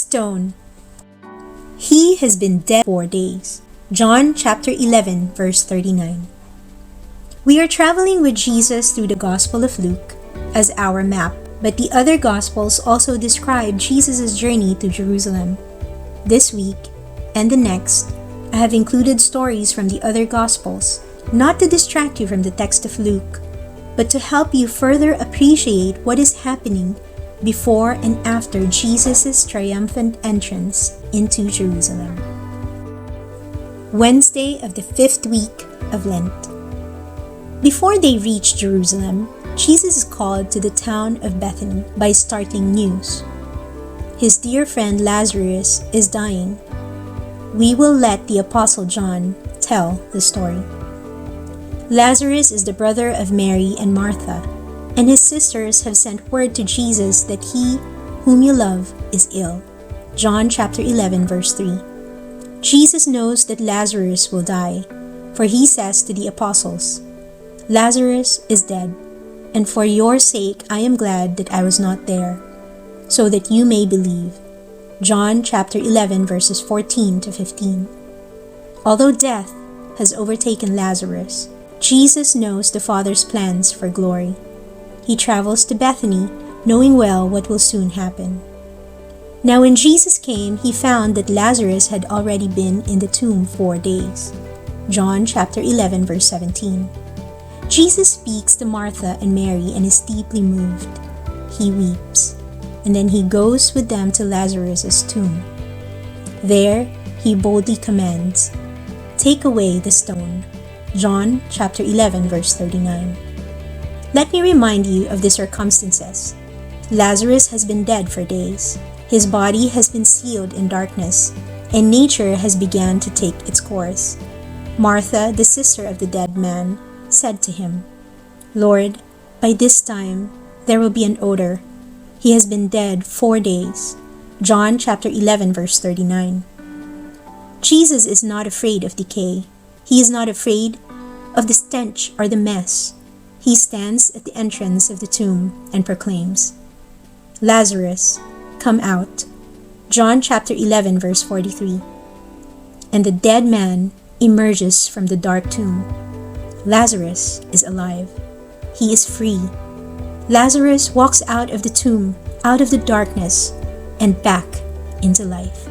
stone. He has been dead 4 days. John chapter 11 verse 39. We are traveling with Jesus through the Gospel of Luke as our map, but the other Gospels also describe Jesus' journey to Jerusalem. This week and the next, I have included stories from the other Gospels, not to distract you from the text of Luke, but to help you further appreciate what is happening before and after Jesus' triumphant entrance into Jerusalem. Wednesday of the 5th week of Lent. Before they reach Jerusalem, Jesus is called to the town of Bethany by startling news. His dear friend Lazarus is dying. We will let the Apostle John tell the story. Lazarus is the brother of Mary and Martha, and his sisters have sent word to Jesus that he whom you love is ill. John chapter 11 verse 3. Jesus knows that Lazarus will die, for he says to the apostles, "Lazarus is dead, and for your sake I am glad that I was not there, so that you may believe." John chapter 11 verses 14 to 15. Although death has overtaken Lazarus, Jesus knows the Father's plans for glory. He travels to Bethany, knowing well what will soon happen. Now when Jesus came, he found that Lazarus had already been in the tomb 4 days. John chapter 11 verse 17. Jesus speaks to Martha and Mary and is deeply moved. He weeps, and then he goes with them to Lazarus' tomb. There, he boldly commands, "Take away the stone." John chapter 11 verse 39. Let me remind you of the circumstances. Lazarus has been dead for days. His body has been sealed in darkness, and nature has begun to take its course. Martha, the sister of the dead man, said to him, "Lord, by this time there will be an odor. He has been dead 4 days." John chapter 11 verse 39. Jesus is not afraid of decay. He is not afraid of the stench or the mess. He stands at the entrance of the tomb and proclaims, "Lazarus, come out." John chapter 11 verse 43. And the dead man emerges from the dark tomb. Lazarus is alive. He is free. Lazarus walks out of the tomb, out of the darkness, and back into life.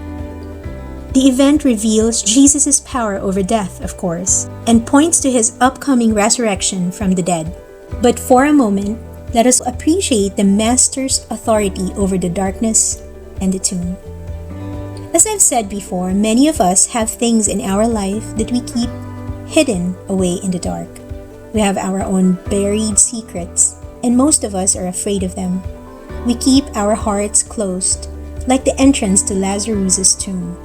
The event reveals Jesus' power over death, of course, and points to his upcoming resurrection from the dead. But for a moment, let us appreciate the Master's authority over the darkness and the tomb. As I've said before, many of us have things in our life that we keep hidden away in the dark. We have our own buried secrets, and most of us are afraid of them. We keep our hearts closed, like the entrance to Lazarus' tomb.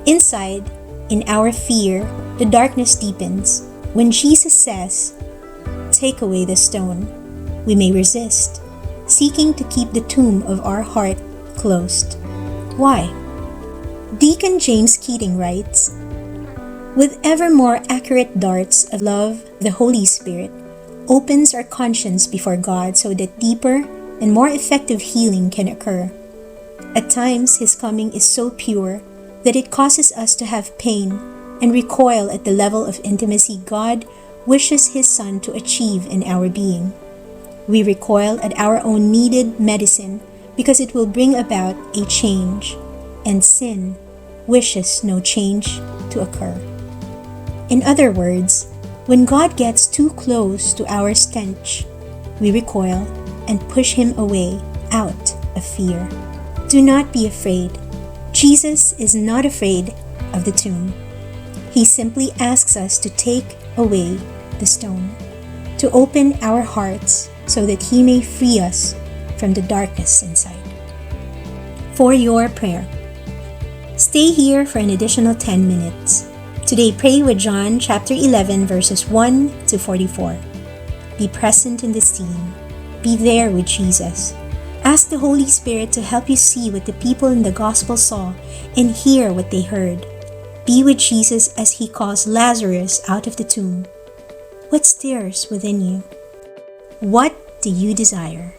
Inside, in our fear, the darkness deepens. When Jesus says, "Take away the stone," we may resist, seeking to keep the tomb of our heart closed. Why? Deacon James Keating writes, "With ever more accurate darts of love, the Holy Spirit opens our conscience before God so that deeper and more effective healing can occur. At times, His coming is so pure that it causes us to have pain and recoil at the level of intimacy God wishes His Son to achieve in our being. We recoil at our own needed medicine because it will bring about a change, and sin wishes no change to occur. In other words, when God gets too close to our stench, we recoil and push Him away out of fear. Do not be afraid. Jesus is not afraid of the tomb. He simply asks us to take away the stone, to open our hearts so that He may free us from the darkness inside. For your prayer, stay here for an additional 10 minutes. Today, pray with John chapter 11 verses 1 to 44. Be present in the scene. Be there with Jesus. Ask the Holy Spirit to help you see what the people in the gospel saw and hear what they heard. Be with Jesus as He calls Lazarus out of the tomb. What stirs within you? What do you desire?